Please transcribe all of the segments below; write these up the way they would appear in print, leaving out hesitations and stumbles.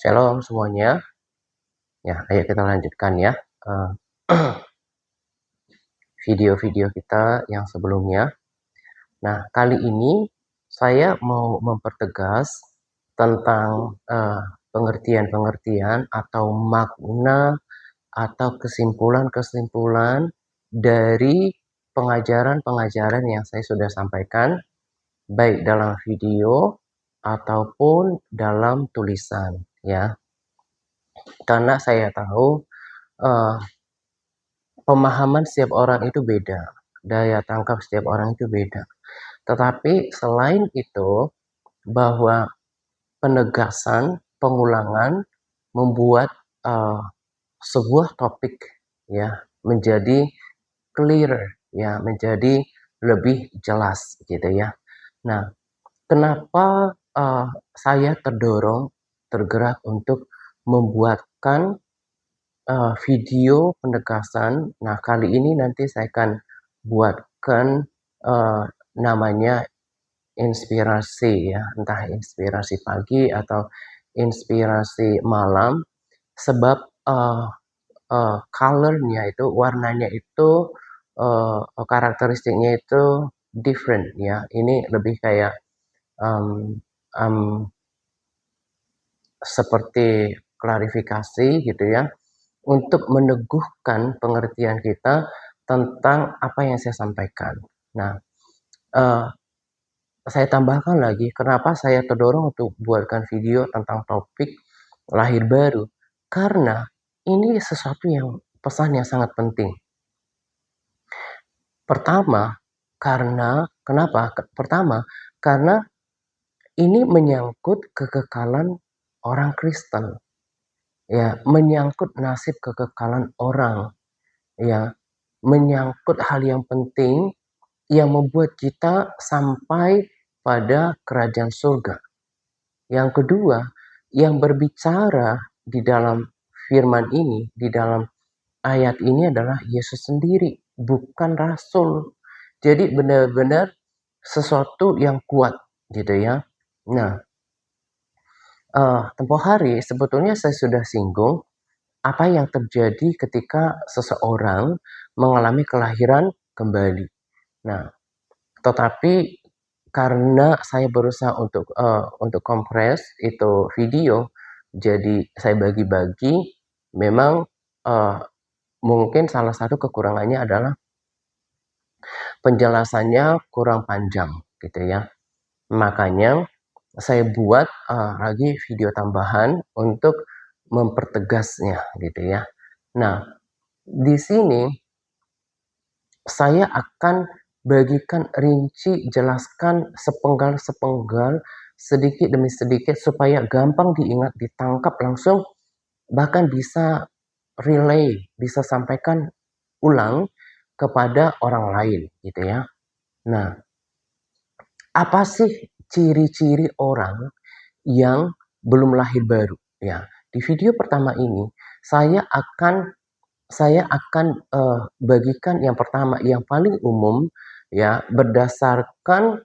Shalom semuanya. Ya, ayo kita lanjutkan ya video-video kita yang sebelumnya. Nah, kali ini saya mau mempertegas tentang pengertian-pengertian atau makna atau kesimpulan-kesimpulan dari pengajaran-pengajaran yang saya sudah sampaikan, baik dalam video ataupun dalam tulisan, ya. Karena saya tahu pemahaman setiap orang itu beda, daya tangkap setiap orang itu beda. Tetapi selain itu, bahwa penegasan, pengulangan membuat sebuah topik ya menjadi clear, ya menjadi lebih jelas gitu ya. Nah, kenapa saya tergerak untuk membuatkan video penegasan. Nah, kali ini nanti saya akan buatkan namanya inspirasi ya, entah inspirasi pagi atau inspirasi malam, sebab color-nya itu, warnanya itu, karakteristiknya itu different ya. Ini lebih kayak seperti klarifikasi gitu ya, untuk meneguhkan pengertian kita tentang apa yang saya sampaikan. Nah, saya tambahkan lagi, kenapa saya terdorong untuk buatkan video tentang topik lahir baru. Karena ini sesuatu yang pesan yang sangat penting. Pertama, karena ini menyangkut kekekalan orang Kristen. Ya, menyangkut nasib kekekalan orang. Ya, menyangkut hal yang penting yang membuat kita sampai pada kerajaan surga. Yang kedua, yang berbicara di dalam firman ini, di dalam ayat ini adalah Yesus sendiri, bukan rasul. Jadi benar-benar sesuatu yang kuat gitu ya. Nah, tempoh hari sebetulnya saya sudah singgung apa yang terjadi ketika seseorang mengalami kelahiran kembali. Nah, tetapi karena saya berusaha untuk kompres itu video, jadi saya bagi-bagi. Memang mungkin salah satu kekurangannya adalah penjelasannya kurang panjang gitu ya. Makanya saya buat lagi video tambahan untuk mempertegasnya gitu ya. Nah, di sini saya akan bagikan rinci, jelaskan sepenggal-sepenggal, sedikit demi sedikit supaya gampang diingat, ditangkap langsung, bahkan bisa relay, bisa sampaikan ulang kepada orang lain gitu ya. Nah, apa sih ciri-ciri orang yang belum lahir baru? Ya, di video pertama ini saya akan bagikan yang pertama, yang paling umum ya, berdasarkan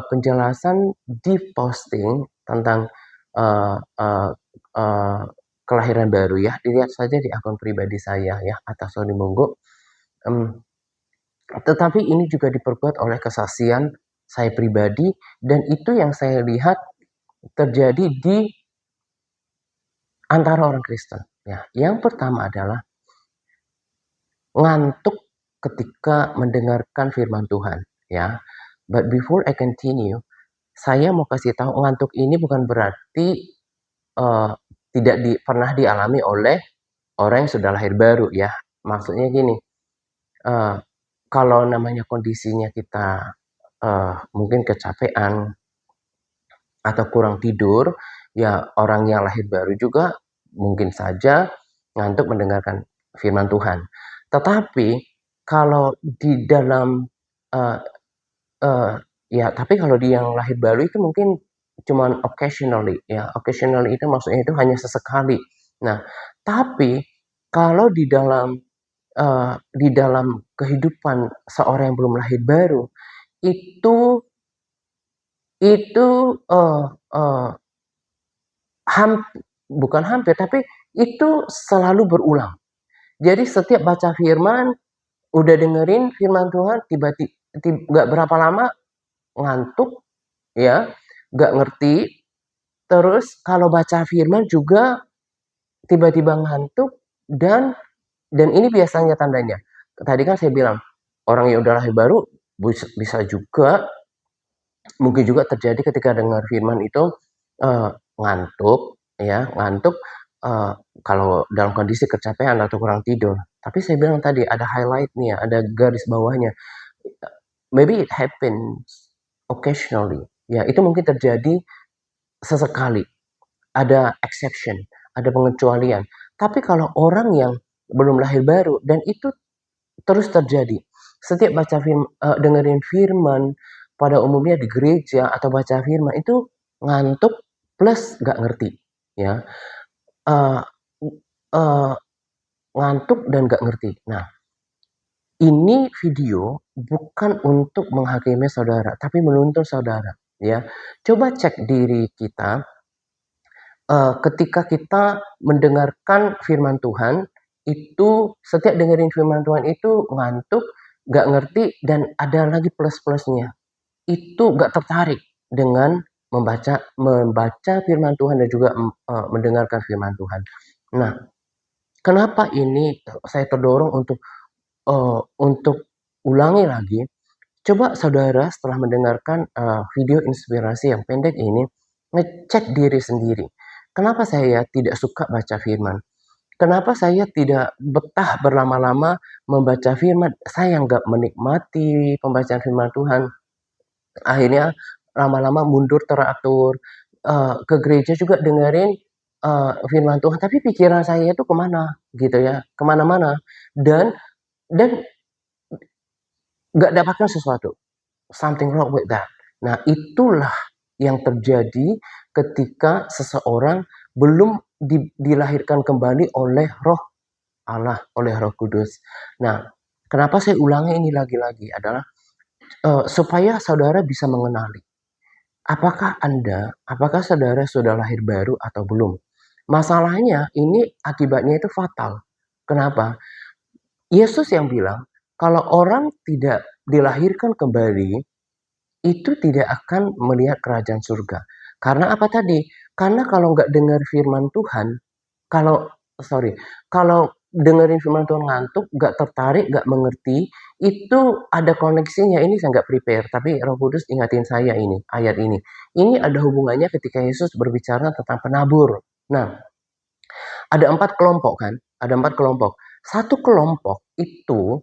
penjelasan di posting tentang kelahiran baru ya. Dilihat saja di akun pribadi saya ya, atas Sony Monggo. Tetapi ini juga diperkuat oleh kesaksian saya pribadi, dan itu yang saya lihat terjadi di antara orang Kristen. Ya, yang pertama adalah ngantuk ketika mendengarkan firman Tuhan. Ya, but before I continue, saya mau kasih tahu, ngantuk ini bukan berarti tidak pernah dialami oleh orang yang sudah lahir baru ya. Maksudnya gini, kalau namanya kondisinya kita mungkin kecapean atau kurang tidur, ya orang yang lahir baru juga mungkin saja ngantuk mendengarkan firman Tuhan. Tetapi kalau di dalam tapi kalau di yang lahir baru itu mungkin cuman occasionally ya. Occasionally itu maksudnya itu hanya sesekali. Nah, tapi kalau di dalam kehidupan seorang yang belum lahir baru, itu bukan hampir, tapi itu selalu berulang. Jadi setiap baca firman, udah dengerin firman Tuhan, tiba-tiba nggak berapa lama ngantuk, ya, nggak ngerti. Terus kalau baca firman juga tiba-tiba ngantuk dan ini biasanya tandanya. Tadi kan saya bilang orang yang udah lahir baru bisa juga mungkin juga terjadi ketika dengar firman itu ngantuk, ya, ngantuk kalau dalam kondisi kecapean atau kurang tidur. Tapi saya bilang tadi ada highlight-nya, ada garis bawahnya. Maybe it happens occasionally. Ya, itu mungkin terjadi sesekali. Ada exception, ada pengecualian. Tapi kalau orang yang belum lahir baru dan itu terus terjadi, setiap baca dengerin firman pada umumnya di gereja atau baca firman itu ngantuk plus nggak ngerti, ya, uh, uh, ngantuk dan nggak ngerti. Nah, ini video bukan untuk menghakimi saudara, tapi menuntun saudara, ya. Coba cek diri kita. Ketika kita mendengarkan firman Tuhan, itu setiap dengerin firman Tuhan itu ngantuk, nggak ngerti, dan ada lagi plus-plusnya. Itu nggak tertarik dengan membaca firman Tuhan dan juga mendengarkan firman Tuhan. Nah, kenapa ini saya terdorong untuk ulangi lagi? Coba saudara setelah mendengarkan video inspirasi yang pendek ini, ngecek diri sendiri. Kenapa saya tidak suka baca firman? Kenapa saya tidak betah berlama-lama membaca firman? Saya nggak menikmati pembacaan firman Tuhan. Akhirnya lama-lama mundur teratur. Ke gereja juga dengerin firman Tuhan, tapi pikiran saya itu kemana gitu ya, kemana-mana. Dan nggak dapatkan sesuatu. Something wrong with that. Nah, itulah yang terjadi ketika seseorang belum dilahirkan kembali oleh Roh Allah, oleh Roh Kudus. Nah, kenapa saya ulangi ini lagi-lagi adalah supaya saudara bisa mengenali apakah saudara sudah lahir baru atau belum. Masalahnya ini akibatnya itu fatal. Kenapa? Yesus yang bilang kalau orang tidak dilahirkan kembali itu tidak akan melihat kerajaan surga. Karena apa tadi? Karena kalau nggak dengar firman Tuhan, kalau kalau dengerin firman Tuhan ngantuk, nggak tertarik, nggak mengerti, itu ada koneksinya. Ini saya nggak prepare, tapi Roh Kudus ingatin saya ini, ayat ini. Ini ada hubungannya ketika Yesus berbicara tentang penabur. Nah, ada 4 kelompok kan? Ada 4 kelompok. Satu kelompok itu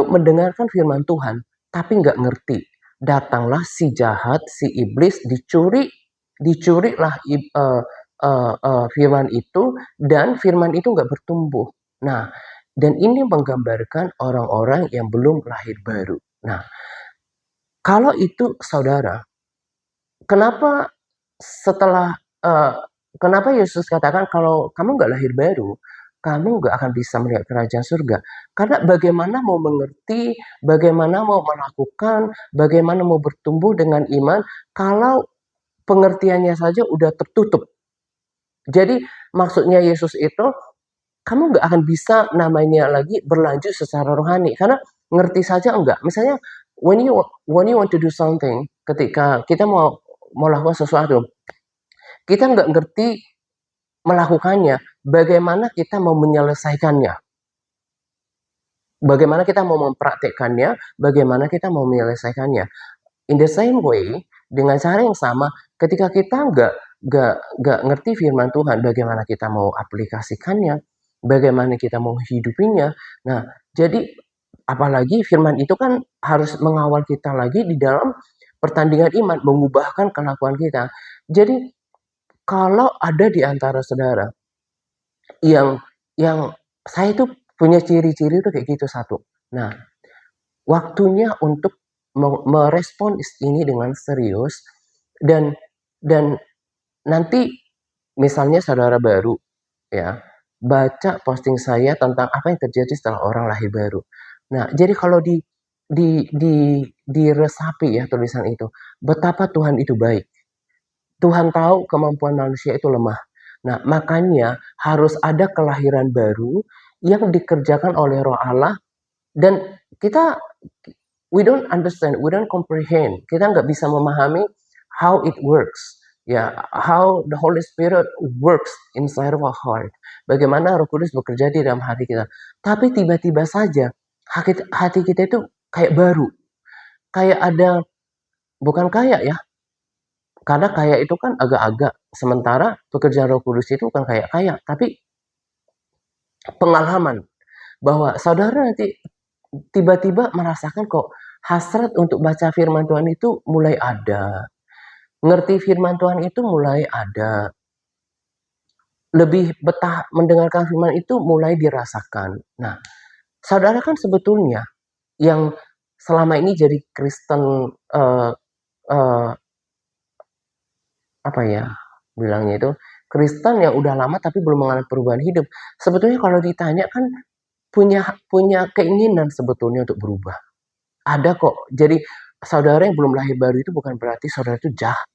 mendengarkan firman Tuhan, tapi nggak ngerti. Datanglah si jahat, si iblis, dicurilah firman itu, dan firman itu nggak bertumbuh. Nah, dan ini menggambarkan orang-orang yang belum lahir baru. Nah, kalau itu saudara, kenapa setelah kenapa Yesus katakan kalau kamu nggak lahir baru, kamu nggak akan bisa melihat kerajaan surga. Karena bagaimana mau mengerti, bagaimana mau melakukan, bagaimana mau bertumbuh dengan iman kalau pengertiannya saja udah tertutup. Jadi maksudnya Yesus itu, kamu nggak akan bisa namanya lagi berlanjut secara rohani. Karena ngerti saja enggak. Misalnya when you want to do something, ketika kita mau lakukan sesuatu, kita nggak ngerti melakukannya, bagaimana kita mau menyelesaikannya. Bagaimana kita mau mempraktekkannya, bagaimana kita mau menyelesaikannya. In the same way, dengan cara yang sama, ketika kita nggak ngerti firman Tuhan, bagaimana kita mau aplikasikannya, bagaimana kita mau hidupinya. Nah, jadi apalagi firman itu kan harus mengawal kita lagi di dalam pertandingan iman, mengubahkan kelakuan kita. Jadi kalau ada di antara saudara yang saya itu punya ciri-ciri itu kayak gitu satu. Nah, waktunya untuk merespon ini dengan serius dan nanti misalnya saudara baru ya, baca posting saya tentang apa yang terjadi setelah orang lahir baru. Nah, jadi kalau diresapi ya tulisan itu, betapa Tuhan itu baik. Tuhan tahu kemampuan manusia itu lemah. Nah, makanya harus ada kelahiran baru yang dikerjakan oleh Roh Allah, dan kita we don't understand, we don't comprehend. Kita nggak bisa memahami how it works. Ya, how the Holy Spirit works inside of our heart. Bagaimana Roh Kudus bekerja di dalam hati kita. Tapi tiba-tiba saja hati kita itu kayak baru. Kayak ada, bukan kayak ya, karena kayak itu kan agak-agak. Sementara pekerjaan Roh Kudus itu bukan kayak-kayak, tapi pengalaman. Bahwa saudara nanti tiba-tiba merasakan kok hasrat untuk baca firman Tuhan itu mulai ada. Ngerti firman Tuhan itu mulai ada. Lebih betah mendengarkan firman itu mulai dirasakan. Nah, saudara kan sebetulnya yang selama ini jadi Kristen, eh, apa ya bilangnya itu, Kristen yang udah lama tapi belum mengalami perubahan hidup. Sebetulnya kalau ditanya kan punya punya keinginan sebetulnya untuk berubah. Ada kok. Jadi saudara yang belum lahir baru itu bukan berarti saudara itu jahat.